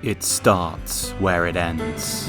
It starts where it ends.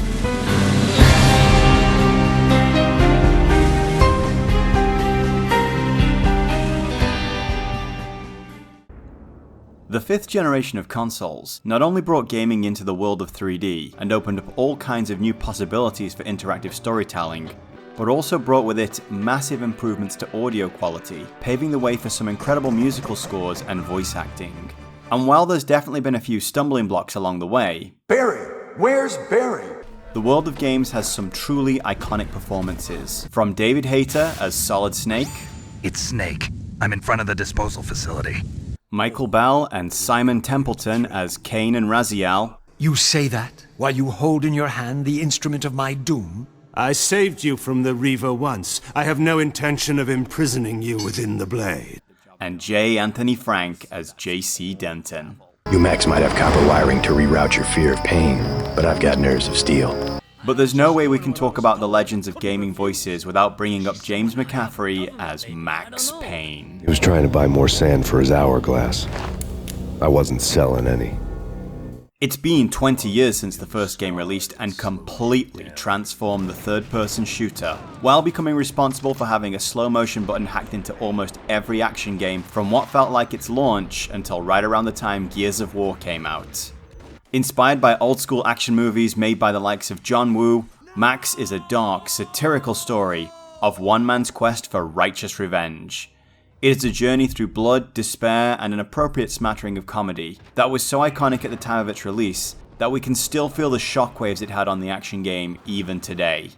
The fifth generation of consoles not only brought gaming into the world of 3D and opened up all kinds of new possibilities for interactive storytelling, but also brought with it massive improvements to audio quality, paving the way for some incredible musical scores and voice acting. And while there's definitely been a few stumbling blocks along the way, Barry! Where's Barry? the world of games has some truly iconic performances. From David Hayter as Solid Snake, It's Snake. I'm in front of the disposal facility. Michael Bell and Simon Templeton as Kane and Raziel, You say that while you hold in your hand the instrument of my doom? I saved you from the Reaver once. I have no intention of imprisoning you within the blade. and J. Anthony Frank as J.C. Denton. You Max might have copper wiring to reroute your fear of pain, but I've got nerves of steel. But there's no way we can talk about the legends of gaming voices without bringing up James McCaffrey as Max Payne. He was trying to buy more sand for his hourglass. I wasn't selling any. It's been 20 years since the first game released and completely transformed the third-person shooter, while becoming responsible for having a slow-motion button hacked into almost every action game from what felt like its launch until right around the time Gears of War came out. Inspired by old-school action movies made by the likes of John Woo, Max is a dark, satirical story of one man's quest for righteous revenge. It is a journey through blood, despair, and an appropriate smattering of comedy that was so iconic at the time of its release that we can still feel the shockwaves it had on the action game even today.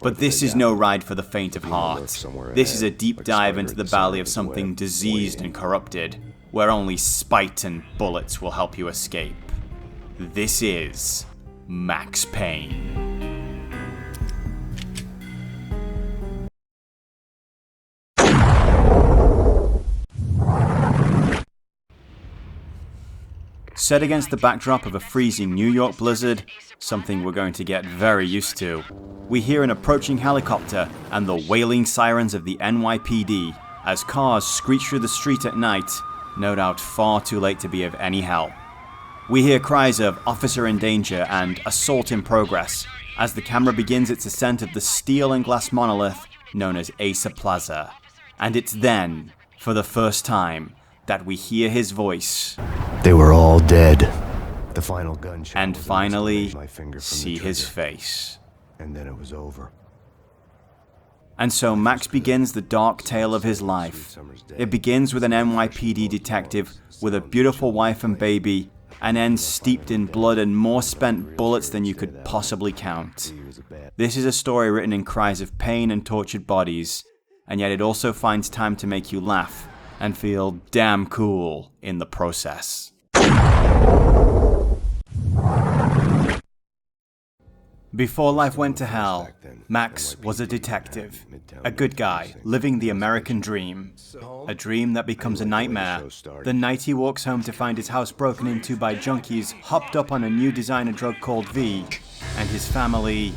But this is no ride for the faint of heart. This is a deep dive into the belly of something diseased and corrupted, where only spite and bullets will help you escape. This is Max Payne. Set against the backdrop of a freezing New York blizzard, something we're going to get very used to, we hear an approaching helicopter and the wailing sirens of the NYPD as cars screech through the street at night, no doubt far too late to be of any help. We hear cries of "Officer in danger" and "Assault in progress" as the camera begins its ascent of the steel and glass monolith known as Asa Plaza. And it's then, for the first time, that we hear his voice. They were all dead. The final gunshot. And was finally, my finger from the see his trigger. face. And then it was over. And so Max begins the dark tale of his life. It begins with an NYPD detective with a beautiful wife and baby, and ends steeped in blood and more spent bullets than you could possibly count. This is a story written in cries of pain and tortured bodies, and yet it also finds time to make you laugh and feel damn cool in the process. Before life went to hell, Max was a detective, a good guy, living the American dream. A dream that becomes a nightmare the night he walks home to find his house broken into by junkies hopped up on a new designer drug called V, and his family...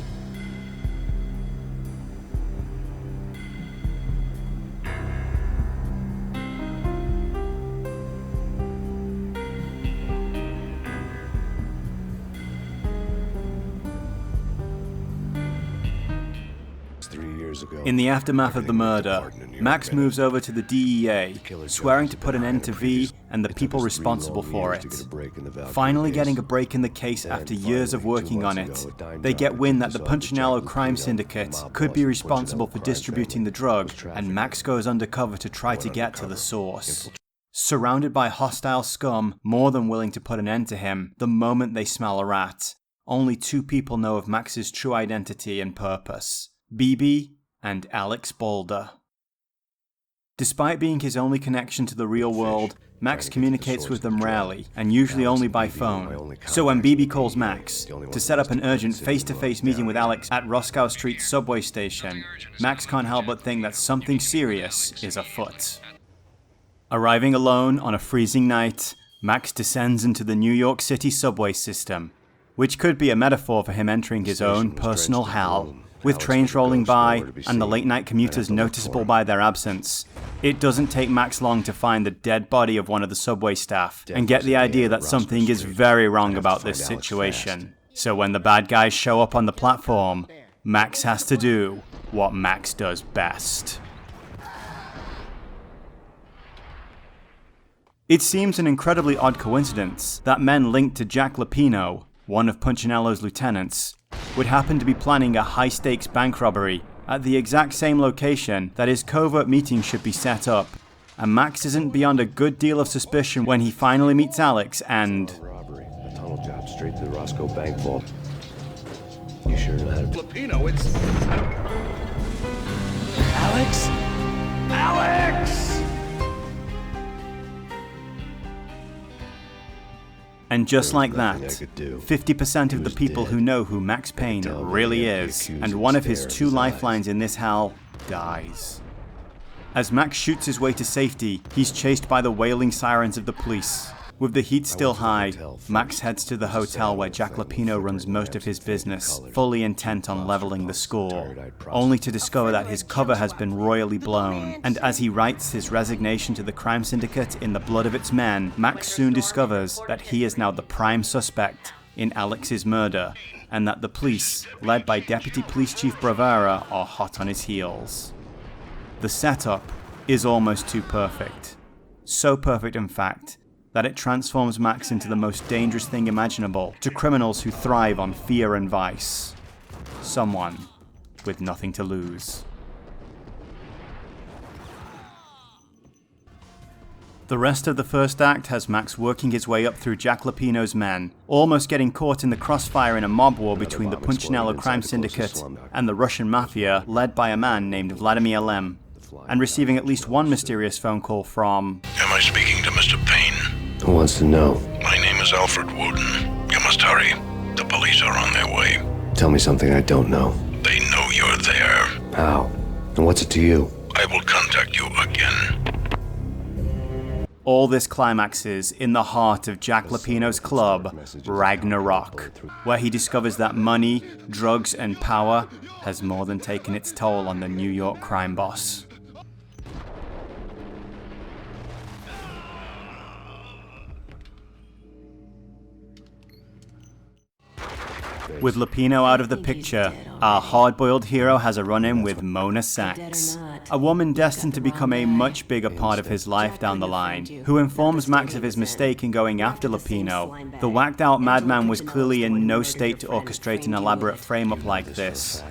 In the aftermath of the murder, Max moves over to the DEA, swearing to put an end to V and the people responsible for it. Finally getting a break in the case after years of working on it, they get wind that the Punchinello crime syndicate could be responsible for distributing the drug, and Max goes undercover to try to get to the source. Surrounded by hostile scum, more than willing to put an end to him the moment they smell a rat, only two people know of Max's true identity and purpose: BB and Alex Balder. Despite being his only connection to the real world, Max communicates with them rarely, and usually only by phone. So when BB calls Max to set up an urgent face-to-face meeting with Alex at Roscoe Street subway station, Max can't help but think that something serious is afoot. Arriving alone on a freezing night, Max descends into the New York City subway system, which could be a metaphor for him entering his own personal hell. With trains rolling by and the late-night commuters noticeable by their absence, it doesn't take Max long to find the dead body of one of the subway staff and get the idea that something is very wrong about this situation. So when the bad guys show up on the platform, Max has to do what Max does best. It seems an incredibly odd coincidence that men linked to Jack Lupino, one of Punchinello's lieutenants, would happen to be planning a high-stakes bank robbery at the exact same location that his covert meeting should be set up, and Max isn't beyond a good deal of suspicion when he finally meets Alex and... Robbery. A tunnel job straight to the Roscoe Bank vault. You sure know how to... Lupino, it's... Alex? Alex! And just like that, 50% of the people who know who Max Payne really is, and one of his two lifelines in this hell, dies. As Max shoots his way to safety, he's chased by the wailing sirens of the police. With the heat still high, Max heads to the hotel where Jack Lupino runs most of his business, fully intent on leveling the score, only to discover that his cover has been royally blown. And as he writes his resignation to the crime syndicate in the blood of its men, Max soon discovers that he is now the prime suspect in Alex's murder, and that the police, led by Deputy Police Chief Bravera, are hot on his heels. The setup is almost too perfect. So perfect, in fact, that it transforms Max into the most dangerous thing imaginable to criminals who thrive on fear and vice. Someone with nothing to lose. The rest of the first act has Max working his way up through Jack Lupino's men, almost getting caught in the crossfire in a mob war between the Punchinello crime syndicate and the Russian mafia led by a man named Vladimir Lem, and receiving at least one mysterious phone call from... Am I speaking to Mr. Payne? Who wants to know? My name is Alfred Woden. You must hurry. The police are on their way. Tell me something I don't know. They know you're there. How? And what's it to you? I will contact you again. All this climaxes in the heart of Jack Lupino's club, Ragnarok, where he discovers that money, drugs, and power has more than taken its toll on the New York crime boss. With Lupino out of the picture, our hard-boiled hero has a run-in with Mona Sachs, a woman destined to become a much bigger part of his life down the line, who informs Max of his mistake in going after Lupino. The whacked-out madman was clearly in no state to orchestrate an elaborate frame-up like this.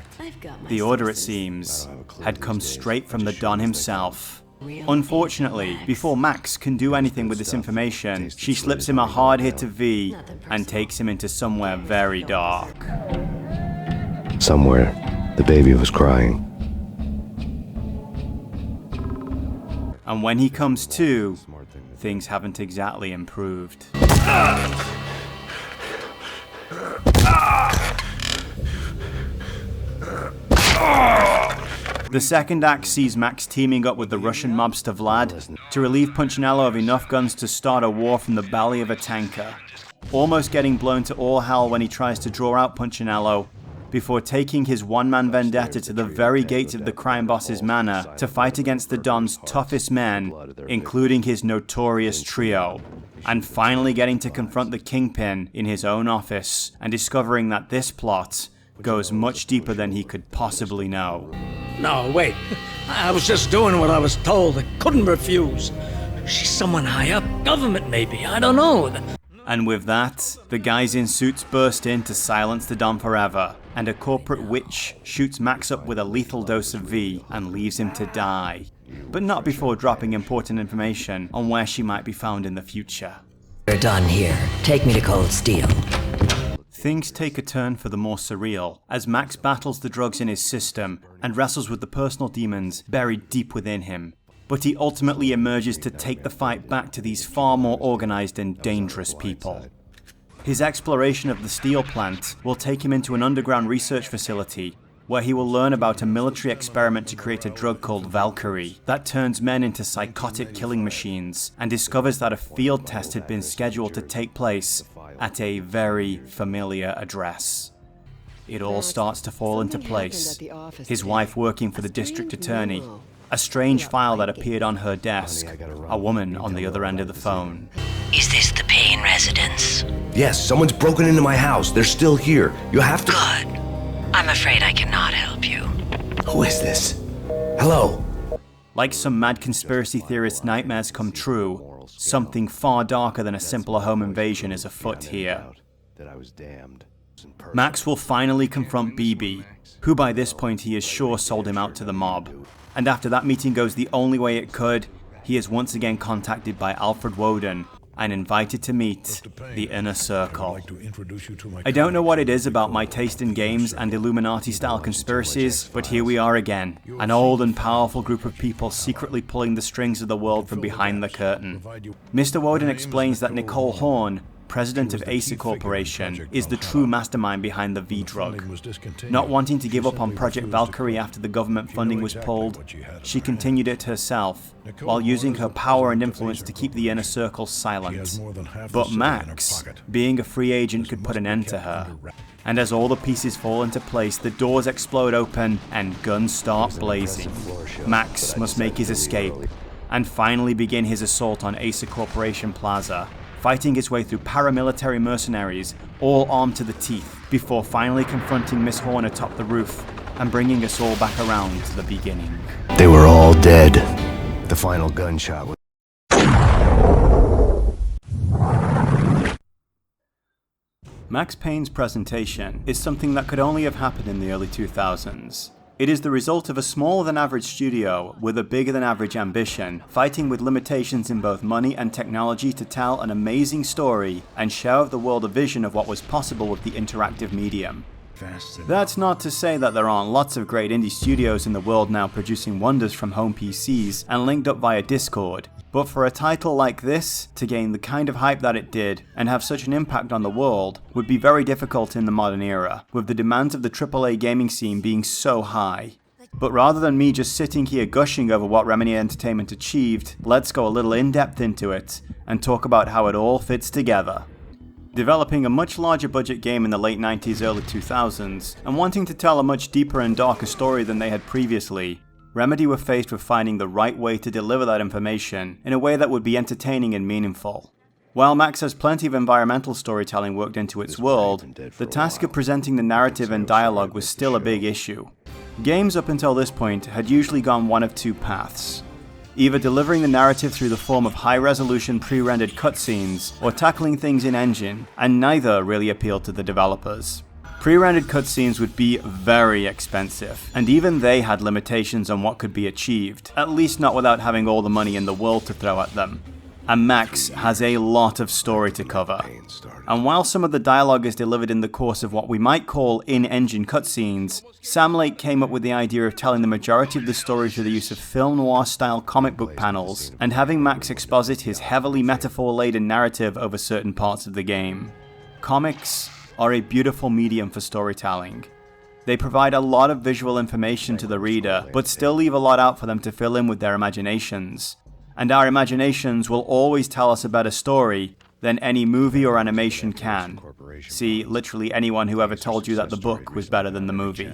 The order, it seems, had come straight from the Don himself. Unfortunately, before Max can do anything with this information, she slips him a hard hit of V and takes him into somewhere very dark. Somewhere, the baby was crying. And when he comes to, things haven't exactly improved. The second act sees Max teaming up with the Russian mobster Vlad to relieve Punchinello of enough guns to start a war from the belly of a tanker, almost getting blown to all hell when he tries to draw out Punchinello, before taking his one-man vendetta to the very gates of the crime boss's manor to fight against the Don's toughest men, including his notorious trio, and finally getting to confront the Kingpin in his own office, and discovering that this plot goes much deeper than he could possibly know. No, wait. I was just doing what I was told. I couldn't refuse. She's someone high up. Government, maybe. I don't know. And with that, the guys in suits burst in to silence the Don forever, and a corporate witch shoots Max up with a lethal dose of V and leaves him to die. But not before dropping important information on where she might be found in the future. We're done here. Take me to Cold Steel. Things take a turn for the more surreal, as Max battles the drugs in his system and wrestles with the personal demons buried deep within him. But he ultimately emerges to take the fight back to these far more organized and dangerous people. His exploration of the steel plant will take him into an underground research facility, where he will learn about a military experiment to create a drug called Valkyrie that turns men into psychotic killing machines, and discovers that a field test had been scheduled to take place at a very familiar address. it all starts to fall into place. His wife working for the district attorney, a strange file that appeared on her desk, a woman on the other end of the phone. Is this the Payne residence? Yes, someone's broken into my house. They're still here. You have to... Good. I'm afraid I cannot help you. Who is this? Hello? Like some mad conspiracy theorist's nightmares come true, something far darker than a simpler home invasion is afoot here. Max will finally confront BB, who by this point he is sure sold him out to the mob. And after that meeting goes the only way it could, he is once again contacted by Alfred Woden and invited to meet the Inner Circle. I don't know what it is about my taste in games and Illuminati-style conspiracies, but here we are again, an old and powerful group of people secretly pulling the strings of the world from behind the curtain. Mr. Woden explains that Nicole Horn, president of Acer Corporation, is the true mastermind behind the V-drug. Not wanting to give up on Project Valkyrie after the government funding was pulled, she continued it herself, while using her power and influence to keep the Inner Circle silent. But Max, being a free agent, could put an end to her. And as all the pieces fall into place, the doors explode open and guns start blazing. Max must make his escape, and finally begin his assault on Acer Corporation Plaza, fighting his way through paramilitary mercenaries, all armed to the teeth, before finally confronting Miss Horn atop the roof and bringing us all back around to the beginning. They were all dead. The final gunshot was... Max Payne's presentation is something that could only have happened in the early 2000s. It is the result of a smaller than average studio with a bigger than average ambition, fighting with limitations in both money and technology to tell an amazing story and show the world a vision of what was possible with the interactive medium. That's not to say that there aren't lots of great indie studios in the world now producing wonders from home PCs and linked up via Discord, but for a title like this to gain the kind of hype that it did and have such an impact on the world would be very difficult in the modern era, with the demands of the AAA gaming scene being so high. But rather than me just sitting here gushing over what Remedy Entertainment achieved, let's go a little in-depth into it and talk about how it all fits together. Developing a much larger budget game in the late 90s, early 2000s, and wanting to tell a much deeper and darker story than they had previously, Remedy were faced with finding the right way to deliver that information in a way that would be entertaining and meaningful. While Max has plenty of environmental storytelling worked into its world, the task of presenting the narrative and dialogue was still a big issue. Games up until this point had usually gone one of two paths. Either delivering the narrative through the form of high-resolution pre-rendered cutscenes, or tackling things in-engine, and neither really appealed to the developers. Pre-rendered cutscenes would be very expensive, and even they had limitations on what could be achieved, at least not without having all the money in the world to throw at them. And Max has a lot of story to cover. And while some of the dialogue is delivered in the course of what we might call in-engine cutscenes, Sam Lake came up with the idea of telling the majority of the story through the use of film noir-style comic book panels, and having Max exposit his heavily metaphor-laden narrative over certain parts of the game. Comics are a beautiful medium for storytelling. They provide a lot of visual information to the reader, but still leave a lot out for them to fill in with their imaginations. And our imaginations will always tell us a better story than any movie or animation can. See literally anyone who ever told you that the book was better than the movie.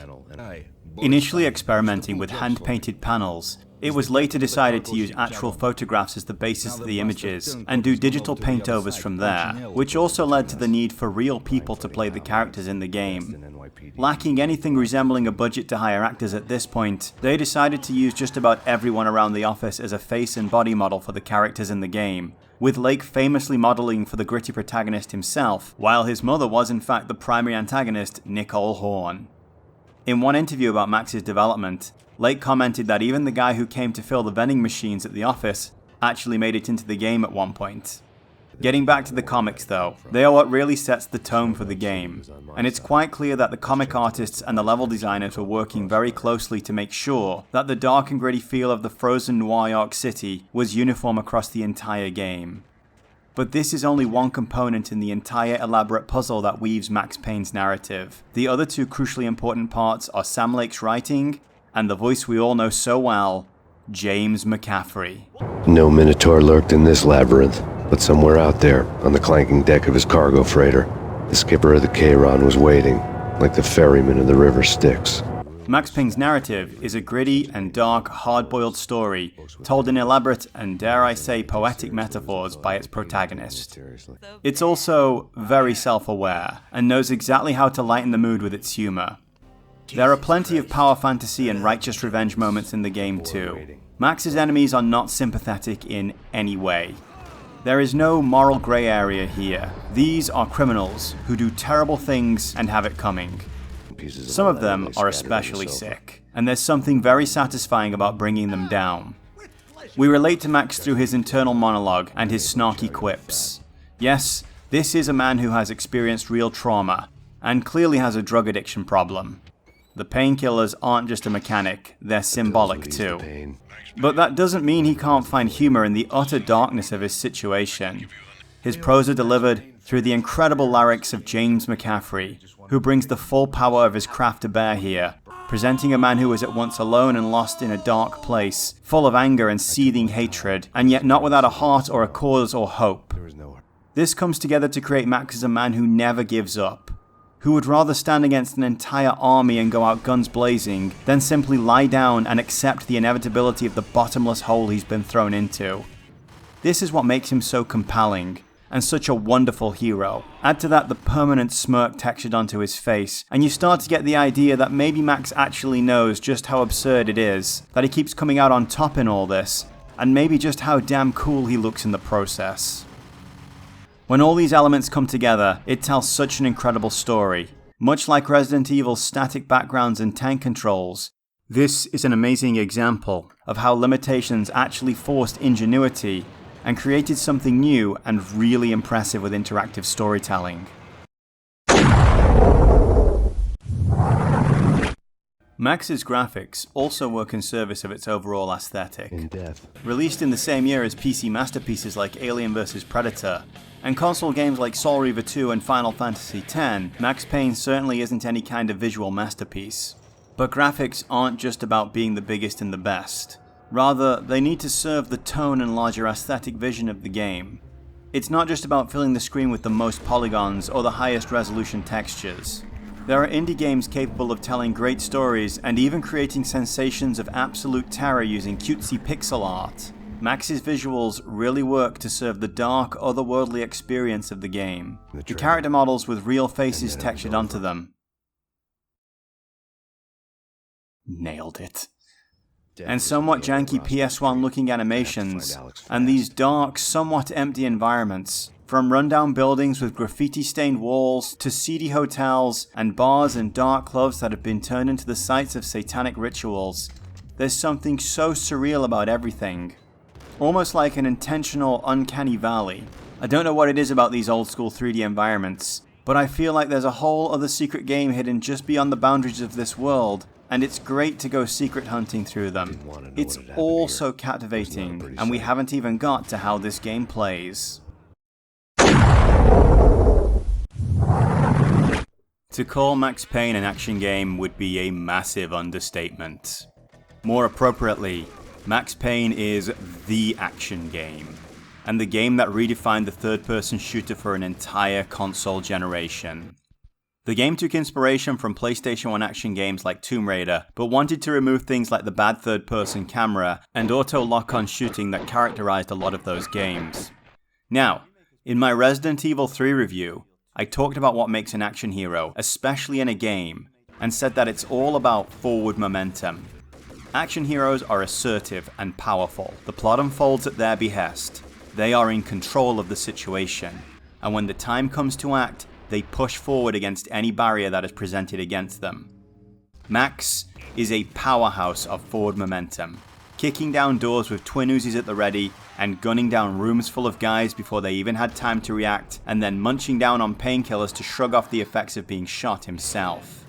Initially experimenting with hand-painted panels, it was later decided to use actual photographs as the basis of the images and do digital paintovers from there, which also led to the need for real people to play the characters in the game. Lacking anything resembling a budget to hire actors at this point, they decided to use just about everyone around the office as a face and body model for the characters in the game, with Lake famously modeling for the gritty protagonist himself, while his mother was in fact the primary antagonist, Nicole Horn. In one interview about Max's development, Lake commented that even the guy who came to fill the vending machines at the office actually made it into the game at one point. Getting back to the comics though, they are what really sets the tone for the game, and it's quite clear that the comic artists and the level designers were working very closely to make sure that the dark and gritty feel of the frozen noir York City was uniform across the entire game. But this is only one component in the entire elaborate puzzle that weaves Max Payne's narrative. The other two crucially important parts are Sam Lake's writing and the voice we all know so well, James McCaffrey. No Minotaur lurked in this labyrinth, but somewhere out there, on the clanking deck of his cargo freighter, the skipper of the Chiron was waiting, like the ferryman of the river Styx. Max Payne's narrative is a gritty and dark, hard-boiled story told in elaborate and, dare I say, poetic metaphors by its protagonist. It's also very self-aware and knows exactly how to lighten the mood with its humor. There are plenty of power fantasy and righteous revenge moments in the game too. Max's enemies are not sympathetic in any way. There is no moral grey area here. These are criminals who do terrible things and have it coming. Some of them are especially sick, and there's something very satisfying about bringing them down. We relate to Max through his internal monologue and his snarky quips. Yes, this is a man who has experienced real trauma, and clearly has a drug addiction problem. The painkillers aren't just a mechanic, they're symbolic too. But that doesn't mean he can't find humor in the utter darkness of his situation. His prose are delivered through the incredible lyrics of James McCaffrey, who brings the full power of his craft to bear here, presenting a man who was at once alone and lost in a dark place, full of anger and seething hatred, and yet not without a heart or a cause or hope. This comes together to create Max as a man who never gives up, who would rather stand against an entire army and go out guns blazing than simply lie down and accept the inevitability of the bottomless hole he's been thrown into. This is what makes him so compelling, and such a wonderful hero. Add to that the permanent smirk textured onto his face, and you start to get the idea that maybe Max actually knows just how absurd it is, that he keeps coming out on top in all this, and maybe just how damn cool he looks in the process. When all these elements come together, it tells such an incredible story. Much like Resident Evil's static backgrounds and tank controls, this is an amazing example of how limitations actually forced ingenuity and created something new and really impressive with interactive storytelling. Max's graphics also work in service of its overall aesthetic. Released in the same year as PC masterpieces like Alien vs Predator, and console games like Soul Reaver 2 and Final Fantasy X, Max Payne certainly isn't any kind of visual masterpiece. But graphics aren't just about being the biggest and the best. Rather, they need to serve the tone and larger aesthetic vision of the game. It's not just about filling the screen with the most polygons or the highest resolution textures. There are indie games capable of telling great stories and even creating sensations of absolute terror using cutesy pixel art. Max's visuals really work to serve the dark, otherworldly experience of the game. The character models with real faces textured onto them. Nailed it. And somewhat janky PS1 looking animations, and these dark, somewhat empty environments, from rundown buildings with graffiti stained walls to seedy hotels and bars and dark clubs that have been turned into the sites of satanic rituals. There's something so surreal about everything. Almost like an intentional uncanny valley. I don't know what it is about these old school 3D environments, but I feel like there's a whole other secret game hidden just beyond the boundaries of this world, and it's great to go secret hunting through them. It's all so captivating, and we haven't even got to how this game plays. To call Max Payne an action game would be a massive understatement. More appropriately, Max Payne is the action game, and the game that redefined the third-person shooter for an entire console generation. The game took inspiration from PlayStation 1 action games like Tomb Raider, but wanted to remove things like the bad third-person camera and auto-lock-on shooting that characterized a lot of those games. Now, in my Resident Evil 3 review, I talked about what makes an action hero, especially in a game, and said that it's all about forward momentum. Action heroes are assertive and powerful. The plot unfolds at their behest. They are in control of the situation, and when the time comes to act, they push forward against any barrier that is presented against them. Max is a powerhouse of forward momentum, kicking down doors with twin Uzis at the ready and gunning down rooms full of guys before they even had time to react, and then munching down on painkillers to shrug off the effects of being shot himself.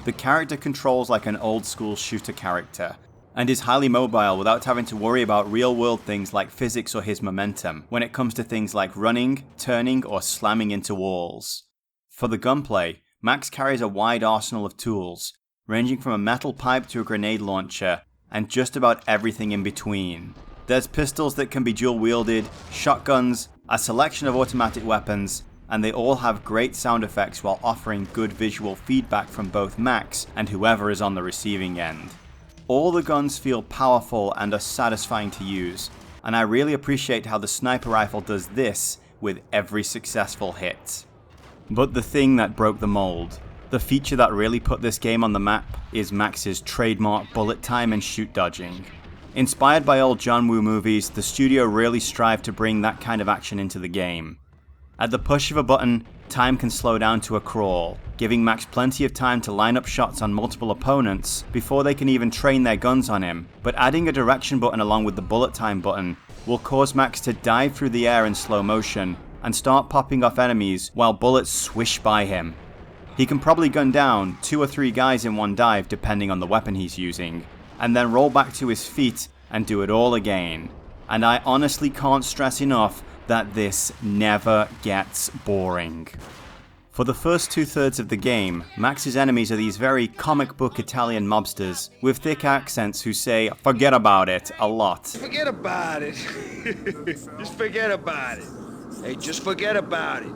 The character controls like an old school shooter character, and is highly mobile without having to worry about real world things like physics or his momentum when it comes to things like running, turning, or slamming into walls. For the gunplay, Max carries a wide arsenal of tools, ranging from a metal pipe to a grenade launcher, and just about everything in between. There's pistols that can be dual wielded, shotguns, a selection of automatic weapons, and they all have great sound effects while offering good visual feedback from both Max and whoever is on the receiving end. All the guns feel powerful and are satisfying to use, and I really appreciate how the sniper rifle does this with every successful hit. But the thing that broke the mold, the feature that really put this game on the map, is Max's trademark bullet time and shoot dodging. Inspired by old John Woo movies, the studio really strived to bring that kind of action into the game. At the push of a button, time can slow down to a crawl, giving Max plenty of time to line up shots on multiple opponents before they can even train their guns on him, but adding a direction button along with the bullet time button will cause Max to dive through the air in slow motion and start popping off enemies while bullets swish by him. He can probably gun down 2 or 3 guys in one dive depending on the weapon he's using, and then roll back to his feet and do it all again. And I honestly can't stress enough that this never gets boring. For the first 2/3 of the game, Max's enemies are these very comic book Italian mobsters with thick accents who say "forget about it" a lot. Forget about it. Just forget about it. Hey, just forget about it.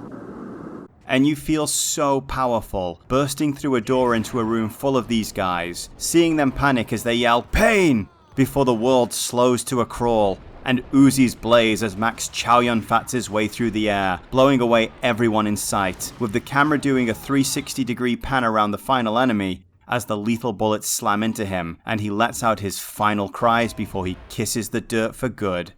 And you feel so powerful, bursting through a door into a room full of these guys, seeing them panic as they yell "Payne!" before the world slows to a crawl, and Uzis blaze as Max Chow Yun-Fats his way through the air, blowing away everyone in sight, with the camera doing a 360-degree pan around the final enemy as the lethal bullets slam into him, and he lets out his final cries before he kisses the dirt for good.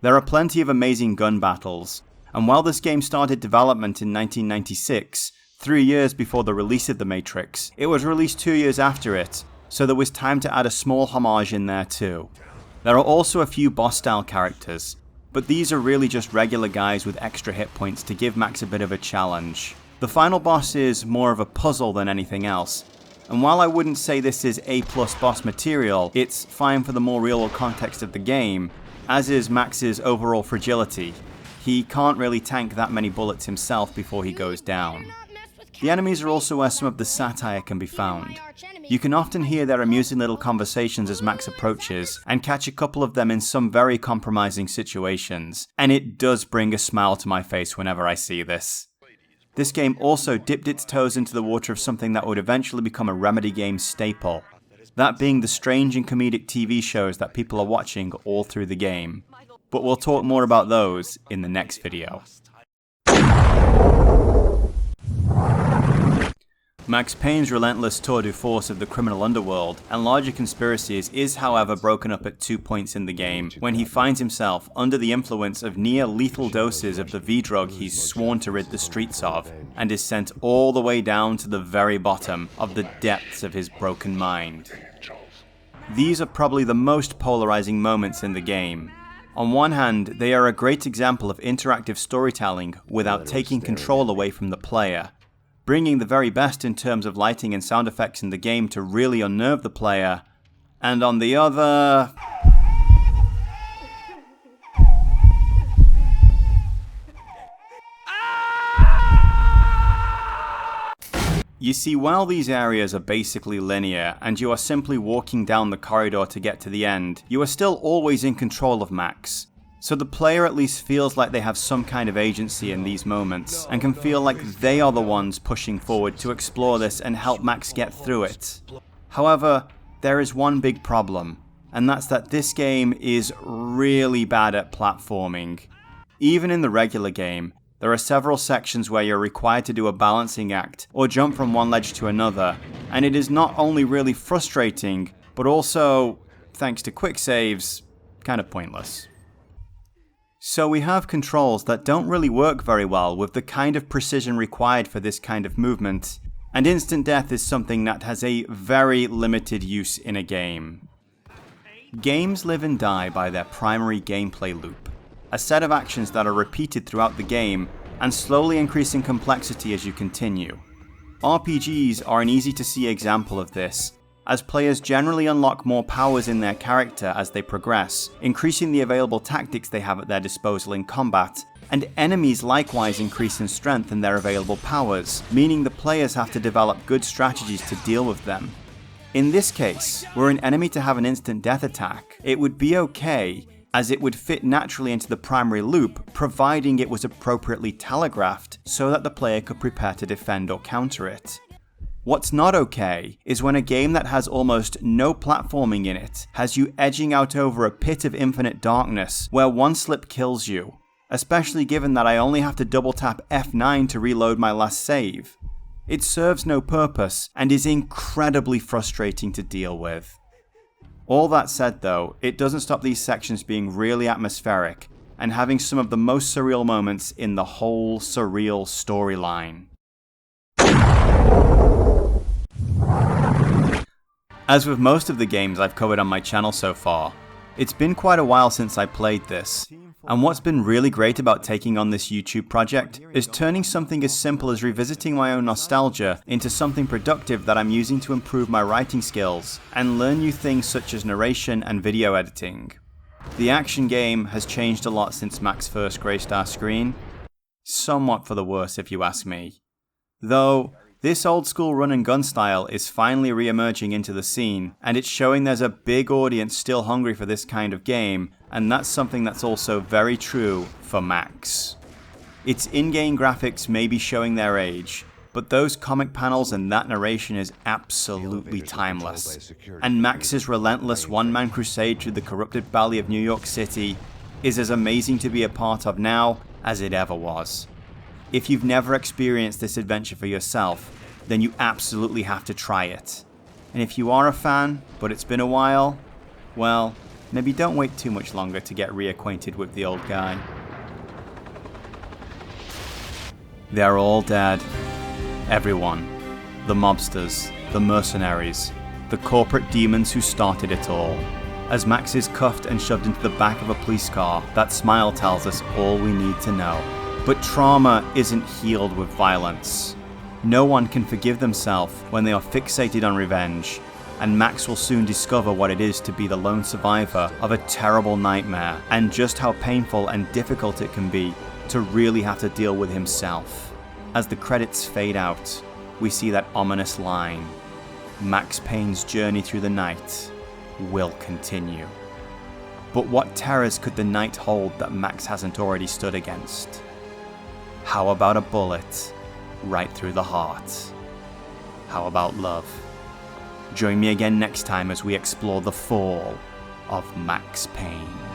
There are plenty of amazing gun battles, and while this game started development in 1996, 3 years before the release of The Matrix, it was released 2 years after it, so there was time to add a small homage in there too. There are also a few boss-style characters, but these are really just regular guys with extra hit points to give Max a bit of a challenge. The final boss is more of a puzzle than anything else, and while I wouldn't say this is A+ boss material, it's fine for the more real-world context of the game, as is Max's overall fragility. He can't really tank that many bullets himself before he goes down. The enemies are also where some of the satire can be found. You can often hear their amusing little conversations as Max approaches, and catch a couple of them in some very compromising situations, and it does bring a smile to my face whenever I see this. This game also dipped its toes into the water of something that would eventually become a Remedy game staple, that being the strange and comedic TV shows that people are watching all through the game. But we'll talk more about those in the next video. Max Payne's relentless tour de force of the criminal underworld and larger conspiracies is, however, broken up at 2 points in the game, when he finds himself under the influence of near-lethal doses of the V-drug he's sworn to rid the streets of, and is sent all the way down to the very bottom of the depths of his broken mind. These are probably the most polarizing moments in the game. On one hand, they are a great example of interactive storytelling without taking control away from the player, bringing the very best in terms of lighting and sound effects in the game to really unnerve the player, and on the other... You see, while these areas are basically linear, and you are simply walking down the corridor to get to the end, you are still always in control of Max. So the player at least feels like they have some kind of agency in these moments, and can feel like they are the ones pushing forward to explore this and help Max get through it. However, there is one big problem, and that's that this game is really bad at platforming. Even in the regular game, there are several sections where you're required to do a balancing act or jump from one ledge to another, and it is not only really frustrating, but also, thanks to quick saves, kind of pointless. So we have controls that don't really work very well with the kind of precision required for this kind of movement, and instant death is something that has a very limited use in a game. Games live and die by their primary gameplay loop, a set of actions that are repeated throughout the game and slowly increase in complexity as you continue. RPGs are an easy to see example of this, as players generally unlock more powers in their character as they progress, increasing the available tactics they have at their disposal in combat, and enemies likewise increase in strength and their available powers, meaning the players have to develop good strategies to deal with them. In this case, were an enemy to have an instant death attack, it would be okay as it would fit naturally into the primary loop, providing it was appropriately telegraphed so that the player could prepare to defend or counter it. What's not okay is when a game that has almost no platforming in it has you edging out over a pit of infinite darkness where one slip kills you, especially given that I only have to double tap F9 to reload my last save. It serves no purpose and is incredibly frustrating to deal with. All that said though, it doesn't stop these sections being really atmospheric and having some of the most surreal moments in the whole surreal storyline. As with most of the games I've covered on my channel so far, it's been quite a while since I played this, and what's been really great about taking on this YouTube project is turning something as simple as revisiting my own nostalgia into something productive that I'm using to improve my writing skills and learn new things such as narration and video editing. The action game has changed a lot since Max first graced our screen, somewhat for the worse if you ask me. Though, this old school run and gun style is finally re-emerging into the scene, and it's showing there's a big audience still hungry for this kind of game, and that's something that's also very true for Max. Its in-game graphics may be showing their age, but those comic panels and that narration is absolutely timeless. And Max's relentless one-man crusade through the corrupted valley of New York City is as amazing to be a part of now as it ever was. If you've never experienced this adventure for yourself, then you absolutely have to try it. And if you are a fan, but it's been a while, well, maybe don't wait too much longer to get reacquainted with the old guy. They're all dead. Everyone. The mobsters, the mercenaries, the corporate demons who started it all. As Max is cuffed and shoved into the back of a police car, that smile tells us all we need to know. But trauma isn't healed with violence. No one can forgive themselves when they are fixated on revenge, and Max will soon discover what it is to be the lone survivor of a terrible nightmare, and just how painful and difficult it can be to really have to deal with himself. As the credits fade out, we see that ominous line, Max Payne's journey through the night will continue. But what terrors could the night hold that Max hasn't already stood against? How about a bullet right through the heart? How about love? Join me again next time as we explore the fall of Max Payne.